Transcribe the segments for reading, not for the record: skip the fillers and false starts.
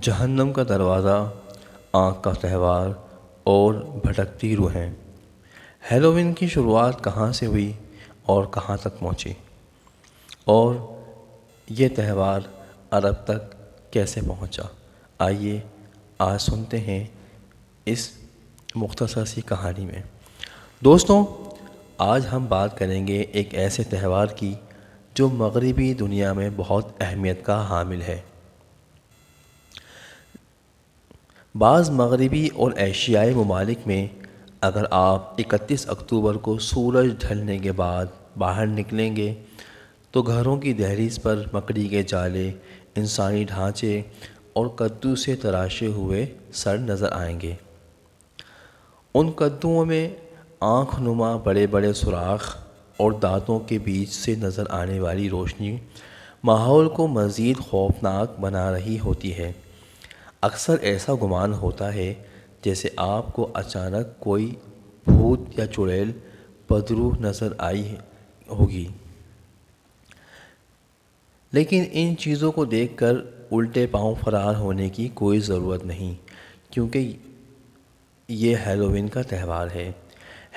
جہنم کا دروازہ، آنکھ کا تہوار اور بھٹکتی روحیں۔ ہیلووین کی شروعات کہاں سے ہوئی اور کہاں تک پہنچی، اور یہ تہوار عرب تک کیسے پہنچا؟ آئیے آج سنتے ہیں اس مختصر سی کہانی میں۔ دوستوں، آج ہم بات کریں گے ایک ایسے تہوار کی جو مغربی دنیا میں بہت اہمیت کا حامل ہے۔ بعض مغربی اور ایشیائی ممالک میں اگر آپ 31 اکتوبر کو سورج ڈھلنے کے بعد باہر نکلیں گے تو گھروں کی دہلیز پر مکڑی کے جالے، انسانی ڈھانچے اور کدو سے تراشے ہوئے سر نظر آئیں گے۔ ان کدوؤں میں آنکھ نما بڑے بڑے سوراخ اور دانتوں کے بیچ سے نظر آنے والی روشنی ماحول کو مزید خوفناک بنا رہی ہوتی ہے۔ اکثر ایسا گمان ہوتا ہے جیسے آپ کو اچانک کوئی بھوت یا چڑیل پدرو نظر آئی ہوگی، لیکن ان چیزوں کو دیکھ کر الٹے پاؤں فرار ہونے کی کوئی ضرورت نہیں، کیونکہ یہ ہیلووین کا تہوار ہے۔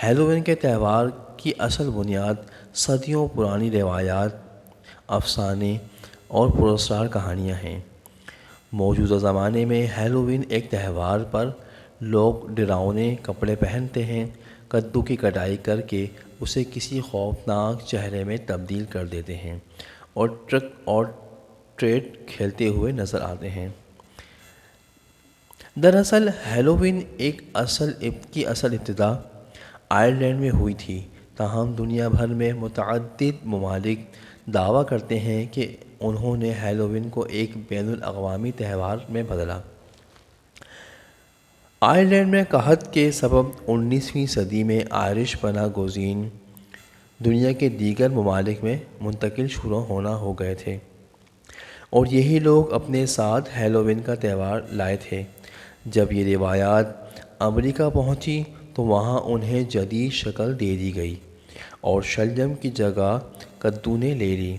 ہیلووین کے تہوار کی اصل بنیاد صدیوں پرانی روایات، افسانے اور پراسرار کہانیاں ہیں۔ موجودہ زمانے میں ہیلووین ایک تہوار پر لوگ ڈراؤنے کپڑے پہنتے ہیں، کدو کی کٹائی کر کے اسے کسی خوفناک چہرے میں تبدیل کر دیتے ہیں اور ٹرک اور ٹریٹ کھیلتے ہوئے نظر آتے ہیں۔ دراصل ہیلووین کی اصل ابتدا آئرلینڈ میں ہوئی تھی، تاہم دنیا بھر میں متعدد ممالک دعویٰ کرتے ہیں کہ انہوں نے ہیلووین کو ایک بین الاقوامی تہوار میں بدلا۔ آئرلینڈ میں قحط کے سبب 19ویں صدی میں آئرش پناہ گزین دنیا کے دیگر ممالک میں منتقل شروع ہونا ہو گئے تھے، اور یہی لوگ اپنے ساتھ ہیلووین کا تہوار لائے تھے۔ جب یہ روایات امریکہ پہنچی تو وہاں انہیں جدید شکل دے دی گئی اور شلجم کی جگہ کدو نے لے لی۔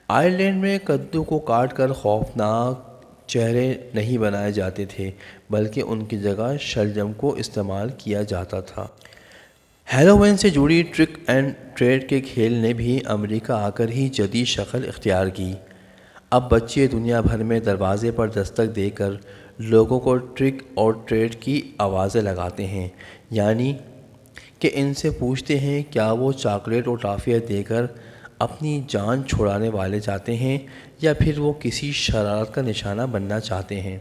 آئرلینڈ میں کدو کو کاٹ کر خوفناک چہرے نہیں بنائے جاتے تھے، بلکہ ان کی جگہ شلجم کو استعمال کیا جاتا تھا۔ ہیلووین سے جڑی ٹرک اینڈ ٹریٹ کے کھیل نے بھی امریکہ آ کر ہی جدید شکل اختیار کی۔ اب بچے دنیا بھر میں دروازے پر دستک دے کر لوگوں کو ٹرک اور ٹریٹ کی آوازیں لگاتے ہیں، یعنی کہ ان سے پوچھتے ہیں کیا وہ چاکلیٹ اور ٹافیاں دے کر اپنی جان چھڑانے والے چاہتے ہیں یا پھر وہ کسی شرارت کا نشانہ بننا چاہتے ہیں۔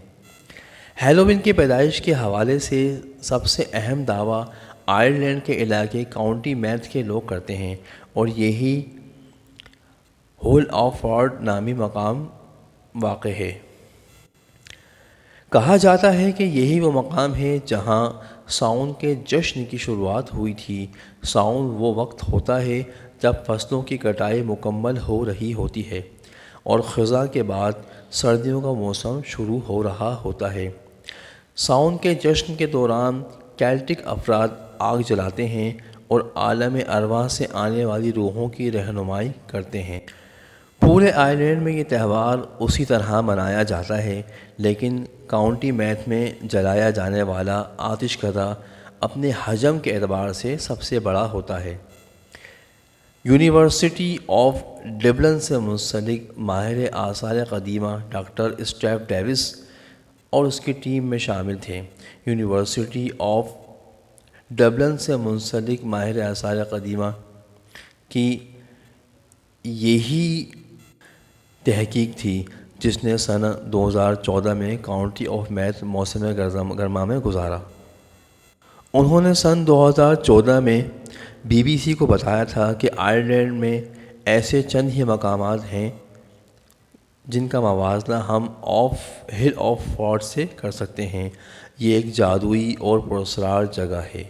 ہیلووین کی پیدائش کے حوالے سے سب سے اہم دعویٰ آئرلینڈ کے علاقے کاؤنٹی میتھ کے لوگ کرتے ہیں، اور یہی ہول آف فارڈ نامی مقام واقع ہے۔ کہا جاتا ہے کہ یہی وہ مقام ہے جہاں ساؤن کے جشن کی شروعات ہوئی تھی۔ ساؤن وہ وقت ہوتا ہے جب فصلوں کی کٹائی مکمل ہو رہی ہوتی ہے اور خزاں کے بعد سردیوں کا موسم شروع ہو رہا ہوتا ہے۔ ساؤن کے جشن کے دوران کیلٹک افراد آگ جلاتے ہیں اور عالم ارواح سے آنے والی روحوں کی رہنمائی کرتے ہیں۔ پورے آئرلینڈ میں یہ تہوار اسی طرح منایا جاتا ہے، لیکن کاؤنٹی میتھ میں جلایا جانے والا آتش کدہ اپنے حجم کے اعتبار سے سب سے بڑا ہوتا ہے۔ یونیورسٹی آف ڈبلن سے منسلک ماہر آثار قدیمہ ڈاکٹر اسٹیف ڈیوس اور اس کی ٹیم میں شامل تھے۔ یونیورسٹی آف ڈبلن سے منسلک ماہر آثار قدیمہ کی یہی تحقیق تھی جس نے سن 2014 میں کاؤنٹی آف میتھ موسم گرما میں گزارا۔ انہوں نے سن 2014 میں بی بی سی کو بتایا تھا کہ آئرلینڈ میں ایسے چند ہی مقامات ہیں جن کا موازنہ ہم ہل آف فارڈ سے کر سکتے ہیں۔ یہ ایک جادوئی اور پراسرار جگہ ہے۔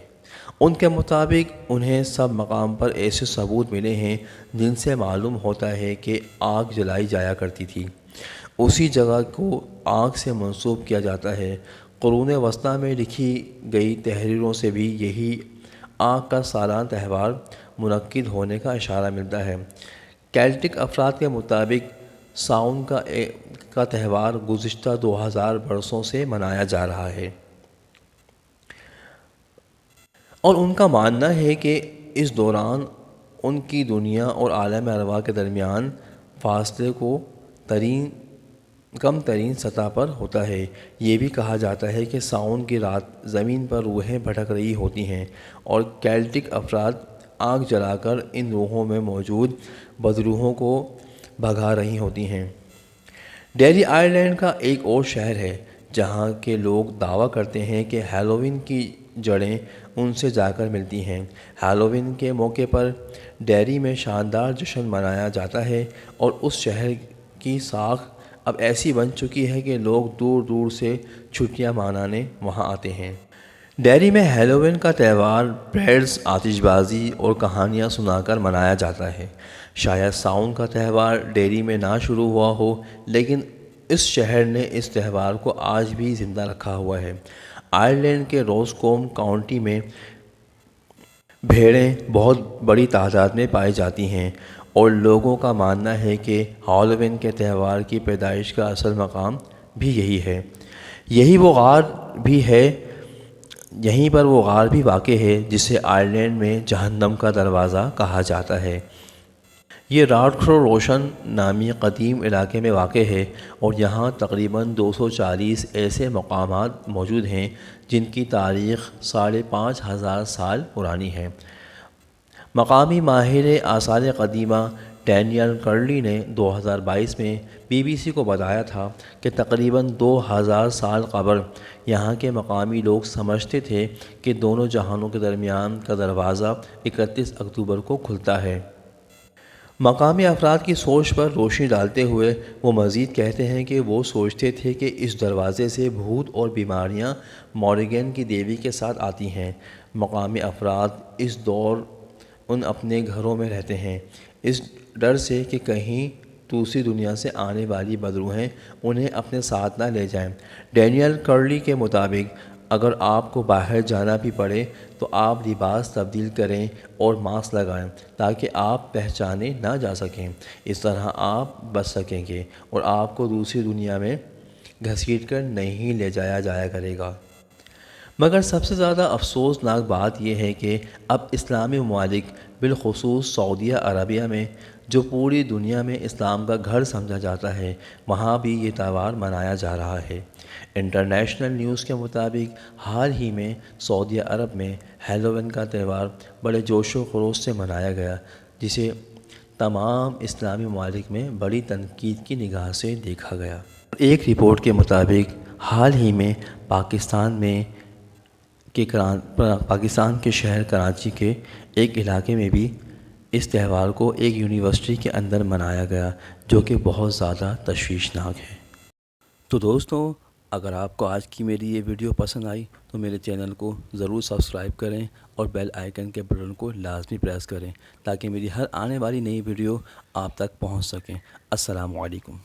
ان کے مطابق انہیں سب مقام پر ایسے ثبوت ملے ہیں جن سے معلوم ہوتا ہے کہ آگ جلائی جایا کرتی تھی۔ اسی جگہ کو آگ سے منسوب کیا جاتا ہے۔ قرون وسطیٰ میں لکھی گئی تحریروں سے بھی یہی آگ کا سالانہ تہوار منعقد ہونے کا اشارہ ملتا ہے۔ کیلٹک افراد کے مطابق ساؤن کا تہوار گزشتہ 2000 برسوں سے منایا جا رہا ہے، اور ان کا ماننا ہے کہ اس دوران ان کی دنیا اور عالم ارواح کے درمیان فاصلے کو کم ترین سطح پر ہوتا ہے۔ یہ بھی کہا جاتا ہے کہ ساون کی رات زمین پر روحیں بھٹک رہی ہوتی ہیں اور کیلٹک افراد آگ جلا کر ان روحوں میں موجود بدروحوں کو بھگا رہی ہوتی ہیں۔ ڈیری آئرلینڈ کا ایک اور شہر ہے جہاں کے لوگ دعویٰ کرتے ہیں کہ ہیلووین کی جڑیں ان سے جا کر ملتی ہیں۔ ہیلووین کے موقع پر ڈیری میں شاندار جشن منایا جاتا ہے اور اس شہر کی ساکھ اب ایسی بن چکی ہے کہ لوگ دور دور سے چھٹیاں منانے وہاں آتے ہیں۔ ڈیری میں ہیلووین کا تہوار پریڈز، آتش بازی اور کہانیاں سنا کر منایا جاتا ہے۔ شاید ساون کا تہوار ڈیری میں نہ شروع ہوا ہو، لیکن اس شہر نے اس تہوار کو آج بھی زندہ رکھا ہوا ہے۔ آئرلینڈ کے روسکوم کاؤنٹی میں بھیڑیں بہت بڑی تعداد میں پائی جاتی ہیں، اور لوگوں کا ماننا ہے کہ ہیلووین کے تہوار کی پیدائش کا اصل مقام بھی یہی ہے۔ یہیں پر وہ غار بھی واقع ہے جسے آئرلینڈ میں جہنم کا دروازہ کہا جاتا ہے۔ یہ راڈکرو روشن نامی قدیم علاقے میں واقع ہے، اور یہاں تقریباً 240 ایسے مقامات موجود ہیں جن کی تاریخ 5500 سال پرانی ہے۔ مقامی ماہر آثار قدیمہ ڈینیل کرلی نے 2022 میں BBC کو بتایا تھا کہ تقریباً 2000 سال قبل یہاں کے مقامی لوگ سمجھتے تھے کہ دونوں جہانوں کے درمیان کا دروازہ 31 اکتوبر کو کھلتا ہے۔ مقامی افراد کی سوچ پر روشنی ڈالتے ہوئے وہ مزید کہتے ہیں کہ وہ سوچتے تھے کہ اس دروازے سے بھوت اور بیماریاں موریگن کی دیوی کے ساتھ آتی ہیں۔ مقامی افراد اس دوران اپنے گھروں میں رہتے ہیں، اس ڈر سے کہ کہیں دوسری دنیا سے آنے والی بدروحیں انہیں اپنے ساتھ نہ لے جائیں۔ ڈینیل کرلی کے مطابق اگر آپ کو باہر جانا بھی پڑے تو آپ لباس تبدیل کریں اور ماسک لگائیں تاکہ آپ پہچانے نہ جا سکیں۔ اس طرح آپ بچ سکیں گے اور آپ کو دوسری دنیا میں گھسیٹ کر نہیں لے جایا جایا کرے گا۔ مگر سب سے زیادہ افسوسناک بات یہ ہے کہ اب اسلامی ممالک، بالخصوص سعودیہ عربیہ میں، جو پوری دنیا میں اسلام کا گھر سمجھا جاتا ہے، وہاں بھی یہ تہوار منایا جا رہا ہے۔ انٹرنیشنل نیوز کے مطابق حال ہی میں سعودیہ عرب میں ہیلووین کا تہوار بڑے جوش و خروش سے منایا گیا، جسے تمام اسلامی ممالک میں بڑی تنقید کی نگاہ سے دیکھا گیا۔ ایک رپورٹ کے مطابق حال ہی میں پاکستان کے شہر کراچی کے ایک علاقے میں بھی اس تہوار کو ایک یونیورسٹی کے اندر منایا گیا، جو کہ بہت زیادہ تشویشناک ہے۔ تو دوستو، اگر آپ کو آج کی میری یہ ویڈیو پسند آئی تو میرے چینل کو ضرور سبسکرائب کریں اور بیل آئیکن کے بٹن کو لازمی پریس کریں تاکہ میری ہر آنے والی نئی ویڈیو آپ تک پہنچ سکیں۔ السلام علیکم۔